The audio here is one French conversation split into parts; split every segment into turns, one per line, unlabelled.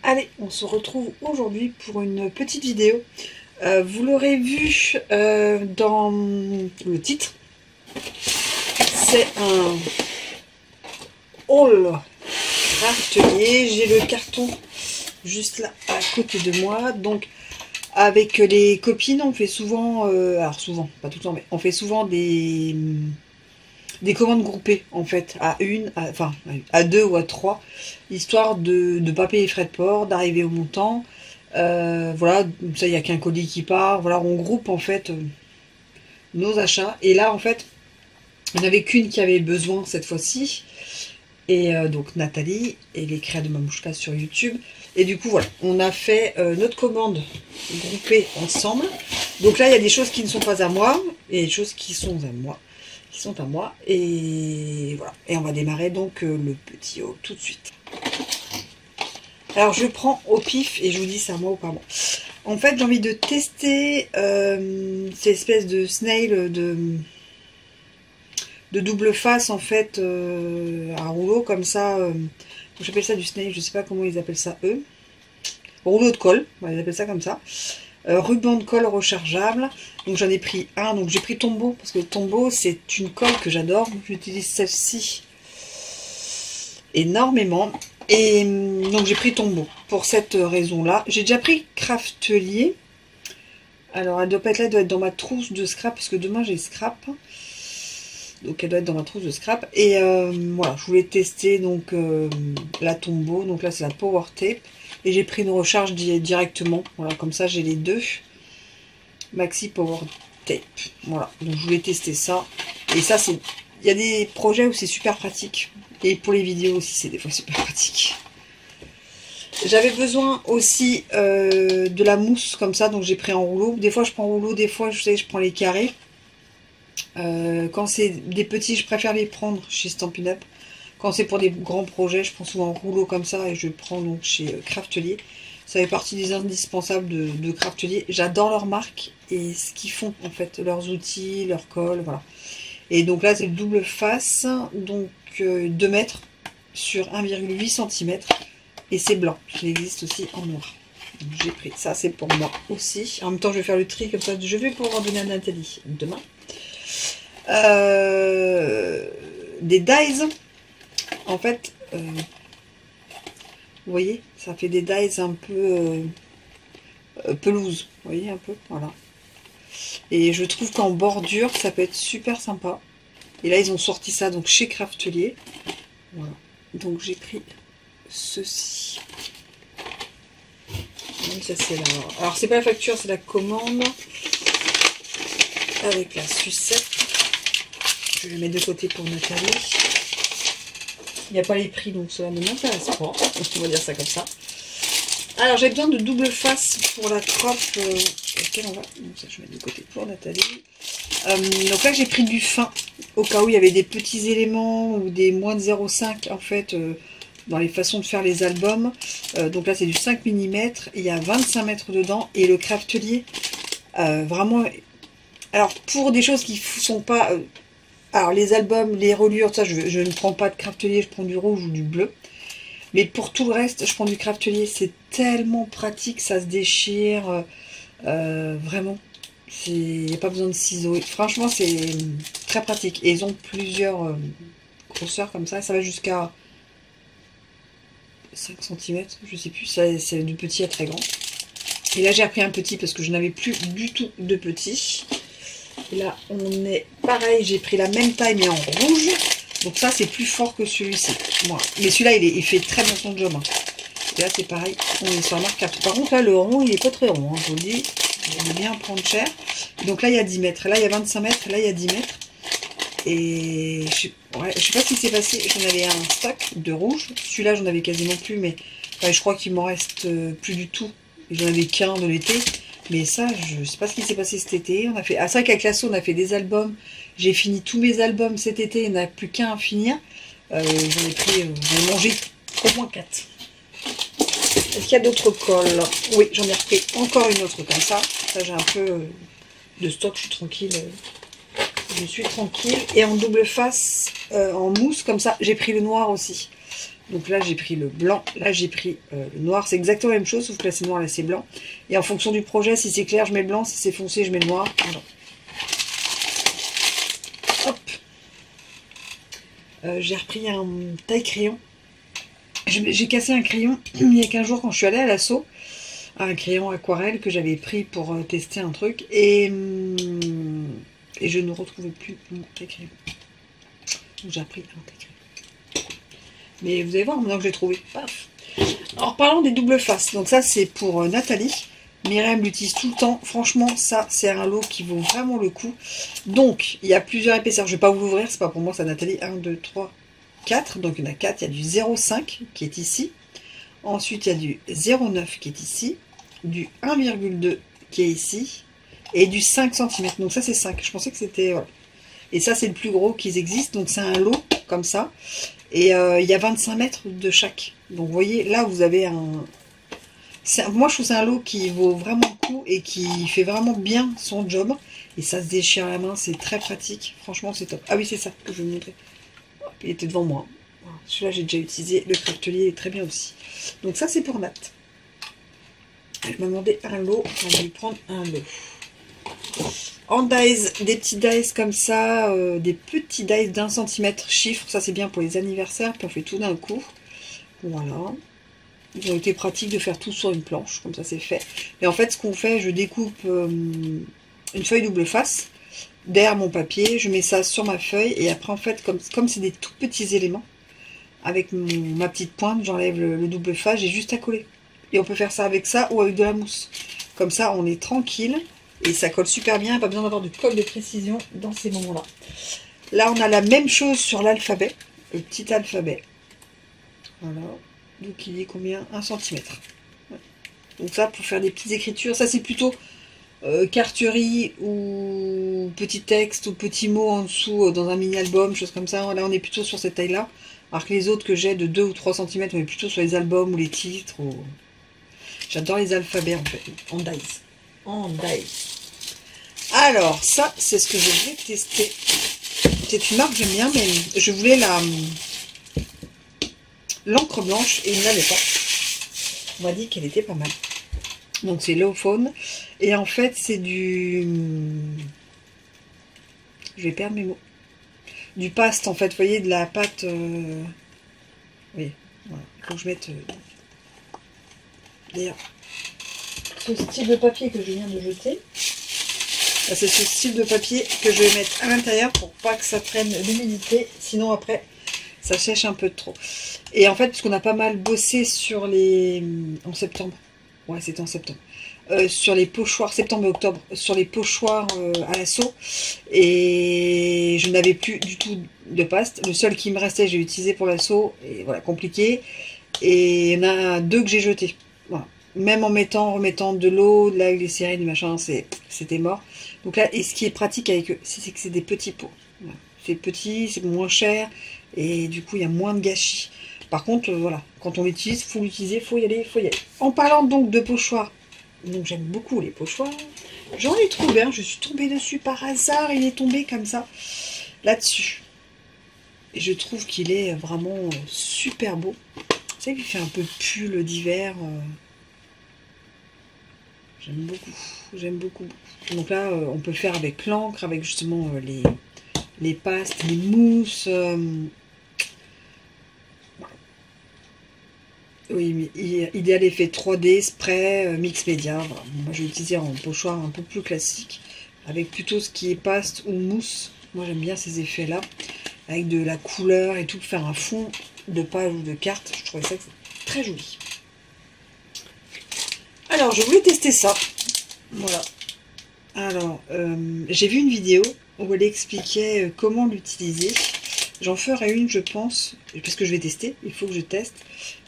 Allez, on se retrouve aujourd'hui pour une petite vidéo. Vous l'aurez vu dans le titre, c'est un haul craftelier. J'ai le carton juste là à côté de moi. Donc avec les copines, on fait souvent, alors souvent, pas tout le temps, mais on fait souvent des commandes groupées en fait, à deux ou à trois, histoire de ne pas payer frais de port, d'arriver au montant. Voilà, ça il n'y a qu'un colis qui part. Voilà, on groupe en fait nos achats. Et là en fait, il n'y en avait qu'une qui avait besoin cette fois-ci. Et donc Nathalie et les créas de Mamouchka sur YouTube. Et du coup voilà, on a fait notre commande groupée ensemble. Donc là il y a des choses qui ne sont pas à moi et des choses qui sont à moi. Et voilà, et on va démarrer donc le petit haul tout de suite. Alors je prends au pif et je vous dis c'est à moi ou pas moi. En fait j'ai envie de tester cette espèce de snail de double face en fait, un rouleau comme ça. J'appelle ça du snail, je sais pas comment ils appellent ça eux. Rouleau de colle, ils appellent ça comme ça. Ruban de colle rechargeable. Donc j'en ai pris un, donc j'ai pris Tombow parce que Tombow c'est une colle que j'adore. J'utilise celle-ci énormément. Et donc j'ai pris Tombow pour cette raison-là. J'ai déjà pris Craftelier. Alors elle doit pas être là, elle doit être dans ma trousse de scrap parce que demain j'ai scrap. Donc elle doit être dans ma trousse de scrap. Et voilà, je voulais tester donc la Tombow. Donc là c'est la Power Tape. Et j'ai pris une recharge directement. Voilà, comme ça j'ai les deux. Maxi Power Tape. Voilà, donc je voulais tester ça. Et ça c'est... Il y a des projets où c'est super pratique. Et pour les vidéos aussi c'est des fois super pratique. J'avais besoin aussi de la mousse comme ça. Donc j'ai pris en rouleau. Des fois je prends en rouleau, des fois je prends les carrés. Quand c'est des petits, je préfère les prendre chez Stampin' Up. Quand c'est pour des grands projets, je prends souvent en rouleau comme ça et je prends donc chez Craftelier. Ça fait partie des indispensables de Craftelier. J'adore leur marque et ce qu'ils font en fait, leurs outils, leurs colles, voilà. Et donc là c'est le double face, donc 2 mètres sur 1,8 cm et c'est blanc. Il existe aussi en noir. J'ai pris ça, c'est pour moi aussi. En même temps je vais faire le tri comme ça, je vais pouvoir donner à Nathalie demain. Des dies en fait, vous voyez, ça fait des dies un peu pelouse, vous voyez un peu, voilà. Et je trouve qu'en bordure ça peut être super sympa. Et là ils ont sorti ça donc chez Craftelier, voilà. Donc j'ai pris ceci. Donc ça c'est la... Alors c'est pas la facture, c'est la commande avec la sucette. Je vais le mettre de côté pour Nathalie. Il n'y a pas les prix, donc cela ne m'intéresse pas. On va dire ça comme ça. Alors, j'ai besoin de double face pour la croppe. Laquelle on va... Donc, ça, je mets de côté pour Nathalie. Donc là, j'ai pris du fin. Au cas où il y avait des petits éléments ou des moins de 0,5 en fait, dans les façons de faire les albums. Donc là, c'est du 5 mm. Il y a 25 mètres dedans. Et le Craftelier, vraiment... Alors, pour des choses qui ne sont pas... alors les albums, les reliures, ça je ne prends pas de Craftelier, je prends du rouge ou du bleu. Mais pour tout le reste, je prends du Craftelier. C'est tellement pratique, ça se déchire. Vraiment, il n'y a pas besoin de ciseaux. Franchement, c'est très pratique. Et ils ont plusieurs grosseurs comme ça. Ça va jusqu'à 5 cm, je sais plus. C'est de petit à très grand. Et là, j'ai repris un petit parce que je n'avais plus du tout de petit. Et là, on est pareil, j'ai pris la même taille mais en rouge. Donc ça, c'est plus fort que celui-ci. Voilà. Mais celui-là, il fait très bien son job. Hein. Et là, c'est pareil, on est sur la marque 4. Par contre, là, le rond, il est pas très rond. Hein, je vous le dis, vous allez bien prendre cher. Donc là, il y a 10 mètres. Là, il y a 25 mètres. Là, il y a 10 mètres. Et je sais pas ce qui s'est passé. J'en avais un stock de rouge. Celui-là, j'en avais quasiment plus. Mais je crois qu'il m'en reste plus du tout. J'en avais qu'un de l'été. Mais ça, je sais pas ce qui s'est passé cet été. On a fait... Ah, c'est vrai qu'avec l'assaut, on a fait des albums. J'ai fini tous mes albums cet été. Il n'y en a plus qu'un à finir. J'en ai mangé au moins 4. Est-ce qu'il y a d'autres colles? Oui, j'en ai repris encore une autre comme ça. Ça, j'ai un peu de stock. Je suis tranquille. Je suis tranquille. Et en double face, en mousse, comme ça, j'ai pris le noir aussi. Donc là, j'ai pris le blanc, là, j'ai pris le noir. C'est exactement la même chose, sauf que là, c'est noir, là, c'est blanc. Et en fonction du projet, si c'est clair, je mets le blanc. Si c'est foncé, je mets le noir. Voilà. Hop. J'ai repris un taille crayon. J'ai cassé un crayon il y a 15 jours quand je suis allée à l'assaut. Un crayon aquarelle que j'avais pris pour tester un truc. Et je ne retrouvais plus mon taille crayon. Donc j'ai repris un taille crayon. Mais vous allez voir maintenant que j'ai trouvé. Paf. En reparlant des doubles faces. Donc ça c'est pour Nathalie. Myriam l'utilise tout le temps. Franchement, ça, c'est un lot qui vaut vraiment le coup. Donc, il y a plusieurs épaisseurs. Je ne vais pas vous l'ouvrir, c'est pas pour moi, c'est Nathalie. 1, 2, 3, 4. Donc, il y en a 4. Il y a du 0,5 qui est ici. Ensuite, il y a du 0,9 qui est ici. Du 1,2 qui est ici. Et du 5 cm. Donc, ça, c'est 5. Je pensais que c'était... Voilà. Et ça, c'est le plus gros qu'ils existent. Donc, c'est un lot comme ça. Et il y a 25 mètres de chaque. Donc, vous voyez, là, vous avez un... Moi, je trouve que c'est un lot qui vaut vraiment le coup et qui fait vraiment bien son job. Et ça se déchire à la main, c'est très pratique. Franchement, c'est top. Ah oui, c'est ça que je vais vous montrer. Il était devant moi. Celui-là, j'ai déjà utilisé. Le Craftelier est très bien aussi. Donc ça, c'est pour Nat. Elle m'a demandé un lot. On va lui prendre un lot. En dies, des petits dies comme ça. Des petits dies d'1 cm chiffre. Ça, c'est bien pour les anniversaires. Puis on fait tout d'un coup. Voilà. Ils ont été pratiques de faire tout sur une planche, comme ça c'est fait. Et en fait, ce qu'on fait, je découpe une feuille double face derrière mon papier, je mets ça sur ma feuille, et après, en fait, comme c'est des tout petits éléments, avec ma petite pointe, j'enlève le double face, j'ai juste à coller. Et on peut faire ça avec ça ou avec de la mousse. Comme ça, on est tranquille, et ça colle super bien, pas besoin d'avoir de colle de précision dans ces moments-là. Là, on a la même chose sur l'alphabet, le petit alphabet. Voilà. Donc il est combien? 1 cm. Ouais. Donc ça pour faire des petites écritures, ça c'est plutôt carterie ou petit texte ou petit mot en dessous dans un mini album, chose comme ça. Là on est plutôt sur cette taille là. Alors que les autres que j'ai de 2 ou 3 cm, on est plutôt sur les albums ou les titres. Ou... J'adore les alphabets en fait, en dies. En dies. Alors ça c'est ce que je vais tester. C'est une marque que j'aime bien, mais je voulais l'encre blanche et il n'avait pas. On m'a dit qu'elle était pas mal. Donc c'est Low Phone. Et en fait c'est du... Je vais perdre mes mots. Du paste en fait. Vous voyez de la pâte... Oui. Voilà. Il faut que je mette... D'ailleurs, ce style de papier que je viens de jeter. C'est ce style de papier que je vais mettre à l'intérieur pour pas que ça prenne l'humidité. Sinon après... ça sèche un peu trop. Et en fait, parce qu'on a pas mal bossé sur les... en septembre. Ouais, c'était en septembre. Sur les pochoirs, septembre et octobre, sur les pochoirs à l'assaut. Et je n'avais plus du tout de paste. Le seul qui me restait, j'ai utilisé pour l'assaut. Et voilà, compliqué. Et il y en a 2 que j'ai jetés. Voilà. Même en remettant de l'eau, de la glycérine, du machin, c'était mort. Donc là, et ce qui est pratique avec eux, c'est que c'est des petits pots. Voilà. C'est petit, c'est moins cher. Et du coup, il y a moins de gâchis. Par contre, voilà, quand on l'utilise, faut l'utiliser, faut y aller, faut y aller. En parlant donc de pochoirs, donc j'aime beaucoup les pochoirs. J'en ai trouvé un, je suis tombée dessus par hasard, il est tombé comme ça, là-dessus. Et je trouve qu'il est vraiment super beau. Vous savez qu'il fait un peu pull d'hiver. J'aime beaucoup, j'aime beaucoup. Donc là, on peut le faire avec l'encre, avec justement les pastes, les mousses. Oui, mais idéal effet 3D, spray, mix média. Voilà. Moi, je vais utiliser en pochoir un peu plus classique, avec plutôt ce qui est paste ou mousse. Moi, j'aime bien ces effets-là, avec de la couleur et tout, pour faire un fond de page ou de carte. Je trouvais ça très joli. Alors, je voulais tester ça. Voilà. Alors, j'ai vu une vidéo où elle expliquait comment l'utiliser. J'en ferai une, je pense, parce que je vais tester. Il faut que je teste.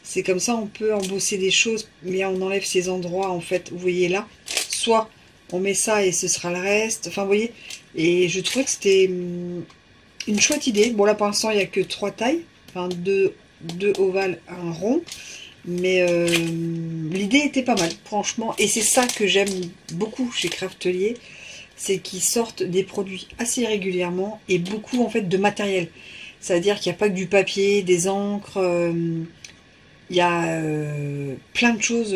C'est comme ça, on peut embosser des choses, mais on enlève ces endroits, en fait, vous voyez là. Soit on met ça et ce sera le reste. Enfin, vous voyez. Et je trouvais que c'était une chouette idée. Bon, là, pour l'instant, il n'y a que 3 tailles. Enfin, deux ovales, un rond. Mais l'idée était pas mal, franchement. Et c'est ça que j'aime beaucoup chez Craftelier. C'est qu'ils sortent des produits assez régulièrement et beaucoup, en fait, de matériel. C'est-à-dire qu'il n'y a pas que du papier, des encres, il y a plein de choses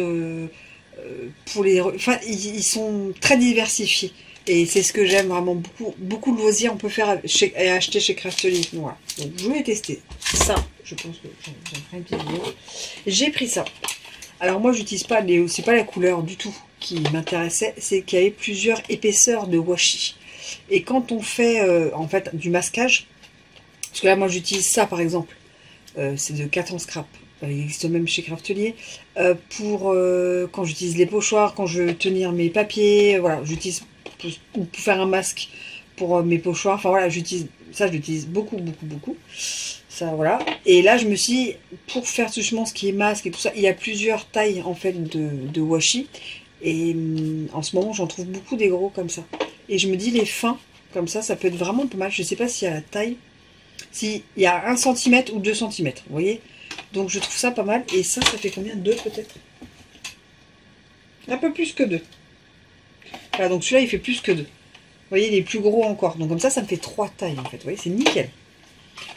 pour les... Enfin, ils sont très diversifiés. Et c'est ce que j'aime vraiment beaucoup. Beaucoup de loisirs on peut faire et acheter chez Craftelier. Voilà. Donc je vais tester ça. Je pense que j'en ferai une petite vidéo. J'ai pris ça. Alors moi j'utilise pas les... C'est pas la couleur du tout qui m'intéressait. C'est qu'il y avait plusieurs épaisseurs de washi. Et quand on fait en fait du masquage, parce que là moi j'utilise ça par exemple. C'est de 4 en scrap. Il existe même chez Craftelier. Pour quand j'utilise les pochoirs, quand je veux tenir mes papiers, voilà, j'utilise pour faire un masque pour mes pochoirs. Enfin voilà, j'utilise ça, je l'utilise beaucoup, beaucoup, beaucoup. Ça voilà. Et là, je me suis dit, pour faire justement ce qui est masque et tout ça, il y a plusieurs tailles en fait de washi. Et en ce moment, j'en trouve beaucoup des gros comme ça. Et je me dis, les fins comme ça peut être vraiment pas mal. Je sais pas s'il y a la taille. S'il y a 1 cm ou 2 cm, vous voyez. Donc je trouve ça pas mal. Et ça fait combien? 2 peut-être? Un peu plus que 2. Voilà, donc celui-là il fait plus que 2. Vous voyez, il est plus gros encore. Donc comme ça me fait 3 tailles en fait. Vous voyez, c'est nickel.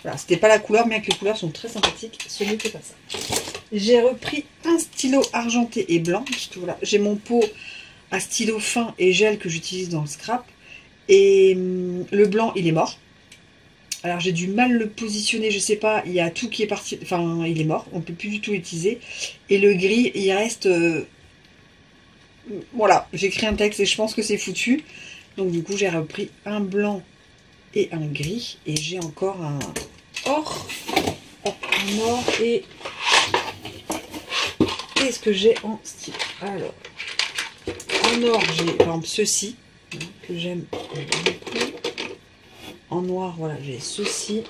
Voilà, c'était pas la couleur, bien que les couleurs sont très sympathiques. Ce n'était pas ça. J'ai repris un stylo argenté et blanc. Parce que voilà, j'ai mon pot à stylo fin et gel que j'utilise dans le scrap. Et le blanc, il est mort. Alors j'ai du mal le positionner, je sais pas, il y a tout qui est parti, enfin il est mort, on peut plus du tout l'utiliser. Et le gris, il reste, voilà, j'écris un texte et je pense que c'est foutu. Donc du coup j'ai repris un blanc et un gris, et j'ai encore un or, un or, et qu'est-ce que j'ai en style? Alors, en or j'ai par exemple ceci, que j'aime beaucoup. En noir, voilà, j'ai ceci.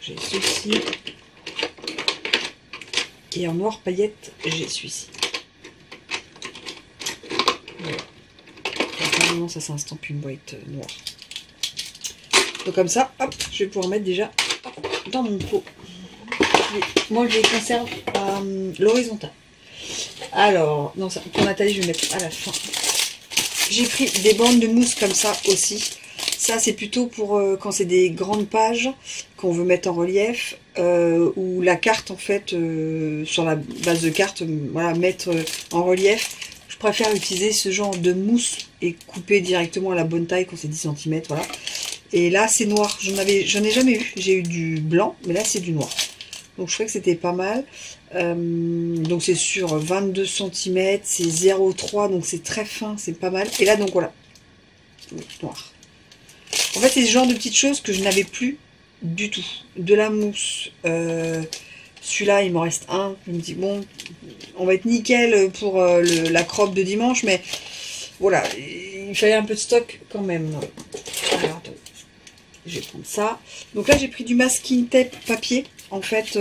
J'ai ceci. Et en noir paillette, j'ai celui-ci. Voilà. Normalement, ça s'estampe une boîte noire. Donc comme ça, hop, je vais pouvoir mettre déjà dans mon pot. Moi, je les conserve à l'horizontale. Alors, non, ça, pour Nathalie, je vais mettre à la fin. J'ai pris des bandes de mousse comme ça aussi. Ça, c'est plutôt pour quand c'est des grandes pages qu'on veut mettre en relief, ou la carte, en fait, sur la base de carte, voilà, mettre en relief. Je préfère utiliser ce genre de mousse et couper directement à la bonne taille quand c'est 10 cm, voilà. Et là, c'est noir. J'en ai jamais eu. J'ai eu du blanc, mais là, c'est du noir. Donc, je trouvais que c'était pas mal. Donc, c'est sur 22 cm, c'est 0,3, donc c'est très fin, c'est pas mal. Et là, donc, voilà, noir. En fait, c'est ce genre de petites choses que je n'avais plus du tout. De la mousse. Celui-là, il m'en reste un. Je me dis, bon, on va être nickel pour la croque de dimanche. Mais voilà, il fallait un peu de stock quand même. Alors, attends, je vais prendre ça. Donc là, j'ai pris du masking tape papier. En fait,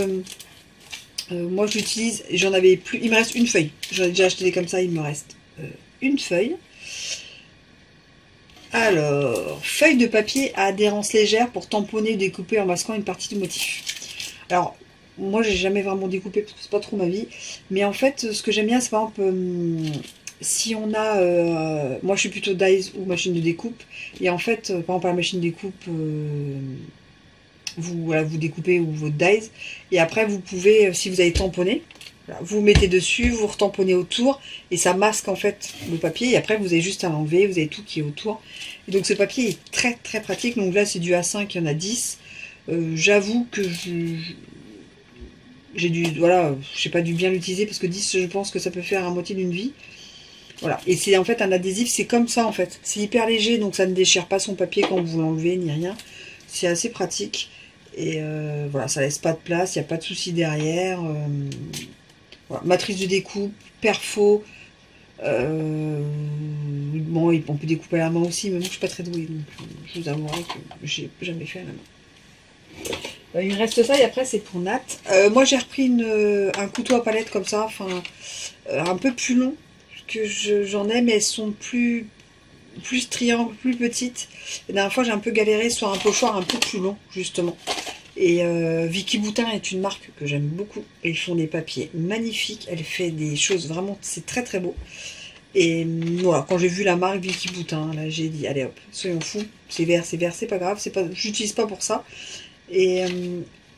moi, je l'utilise. J'en avais plus. Il me reste une feuille. J'en ai déjà acheté des comme ça. Il me reste une feuille. Alors, feuille de papier à adhérence légère pour tamponner ou découper en masquant une partie du motif. Alors, moi j'ai jamais vraiment découpé parce que c'est pas trop ma vie. Mais en fait, ce que j'aime bien, c'est par exemple, si on a... moi je suis plutôt dies ou machine de découpe. Et en fait, par exemple, à la machine de découpe, voilà, vous découpez ou votre dies. Et après, vous pouvez, si vous avez tamponné, vous mettez dessus, vous retamponnez autour et ça masque en fait le papier, et après vous avez juste à l'enlever, vous avez tout qui est autour. Et donc ce papier est très très pratique. Donc là c'est du A5, il y en a 10. J'avoue que j'ai dû, voilà, je sais pas, dû bien l'utiliser parce que 10 je pense que ça peut faire à moitié d'une vie. Voilà, et c'est en fait un adhésif, c'est comme ça en fait. C'est hyper léger, donc ça ne déchire pas son papier quand vous l'enlevez ni rien. C'est assez pratique. Et voilà, ça laisse pas de place, il n'y a pas de souci derrière. Voilà, matrice de découpe, perfo. Bon, on peut découper à la main aussi, mais moi je suis pas très douée, donc je vous avouerai que j'ai jamais fait à la main. Il me reste ça et après c'est pour Nat. Moi j'ai repris un couteau à palette comme ça, enfin un peu plus long que j'en ai, mais elles sont plus triangles, plus petites. La dernière fois j'ai un peu galéré sur un pochoir un peu plus long justement. Et Vicky Boutin est une marque que j'aime beaucoup. Ils font des papiers magnifiques. Elle fait des choses vraiment, c'est très très beau. Et voilà, quand j'ai vu la marque Vicky Boutin, là j'ai dit allez hop, soyons fous. C'est vert, c'est pas grave. C'est pas, j'utilise pas pour ça. Et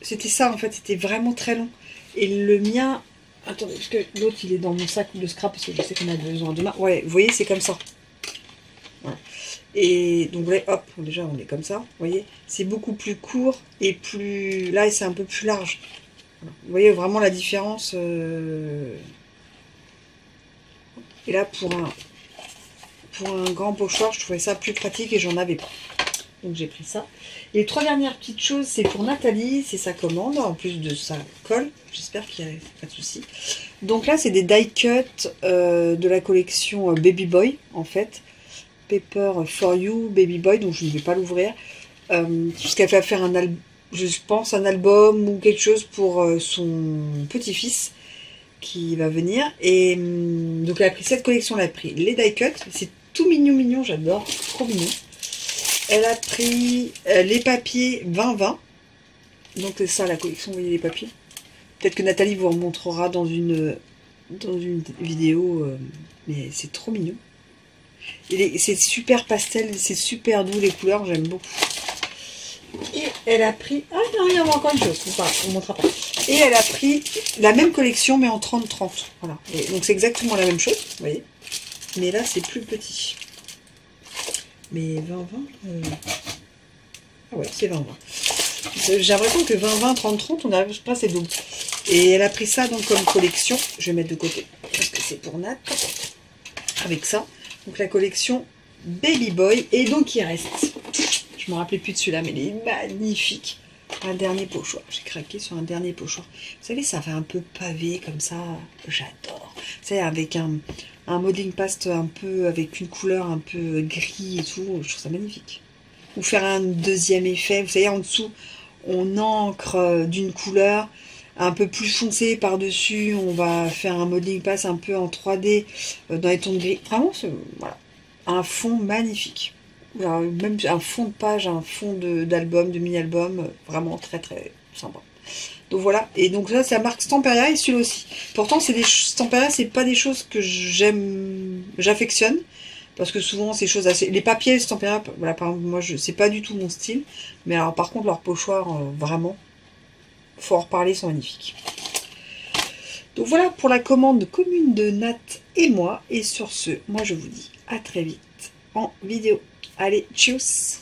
c'était ça en fait, c'était vraiment très long. Et le mien, attendez, parce que l'autre il est dans mon sac de scrap parce que je sais qu'on a besoin demain. Ouais, vous voyez, c'est comme ça. Voilà. Et donc là, hop, déjà on est comme ça, vous voyez, c'est beaucoup plus court et plus, là c'est un peu plus large. Voilà. Vous voyez vraiment la différence. Et là pour un grand pochoir, je trouvais ça plus pratique et j'en avais pas. Donc j'ai pris ça. Et les 3 dernières petites choses, c'est pour Nathalie, c'est sa commande, en plus de sa colle. J'espère qu'il n'y a pas de souci. Donc là, c'est des die cut de la collection Baby Boy, en fait. Paper for You, Baby Boy, donc je ne vais pas l'ouvrir. Puisqu'elle va faire je pense, un album ou quelque chose pour son petit-fils qui va venir. Et donc elle a pris cette collection, elle a pris les die cut. C'est tout mignon, mignon, j'adore, trop mignon. Elle a pris les papiers 20-20. Donc c'est ça la collection, vous voyez les papiers. Peut-être que Nathalie vous en montrera dans une vidéo, mais c'est trop mignon. C'est super pastel, c'est super doux les couleurs, j'aime beaucoup. Et elle a pris... Ah non, il y a encore une chose, on ne montrera pas. Et elle a pris la même collection mais en 30-30. Voilà. Et donc c'est exactement la même chose, vous voyez. Mais là c'est plus petit. Mais 20-20... Ah ouais, c'est 20-20. J'ai l'impression que 20-20, 30-30, on n'arrive pas, c'est double. Et elle a pris ça donc comme collection. Je vais mettre de côté parce que c'est pour Nat. Avec ça. Donc la collection Baby Boy. Et donc il reste. Je me rappelais plus de celui-là, mais il est magnifique. Un dernier pochoir. J'ai craqué sur un dernier pochoir. Vous savez, ça fait un peu pavé comme ça. J'adore. Vous savez, avec un modeling paste un peu, avec une couleur un peu gris et tout. Je trouve ça magnifique. Ou faire un deuxième effet. Vous savez, en dessous, on encre d'une couleur un peu plus foncée par-dessus. On va faire un modeling paste un peu en 3D dans les tons de gris. Vraiment, voilà, un fond magnifique. Alors, même un fond de page, un fond d'album, de mini-album, vraiment très très sympa. Donc voilà, et donc là c'est la marque Stamperia et celui-là aussi. Pourtant c'est des Stamperia, c'est pas des choses que j'affectionne. Parce que souvent, ces choses assez... Les papiers Stamperia, voilà, par exemple, moi, c'est pas du tout mon style. Mais alors, par contre, leurs pochoirs, vraiment, faut en reparler, sont magnifiques. Donc voilà pour la commande commune de Nat et moi. Et sur ce, moi, je vous dis à très vite en vidéo. Allez, tchuss!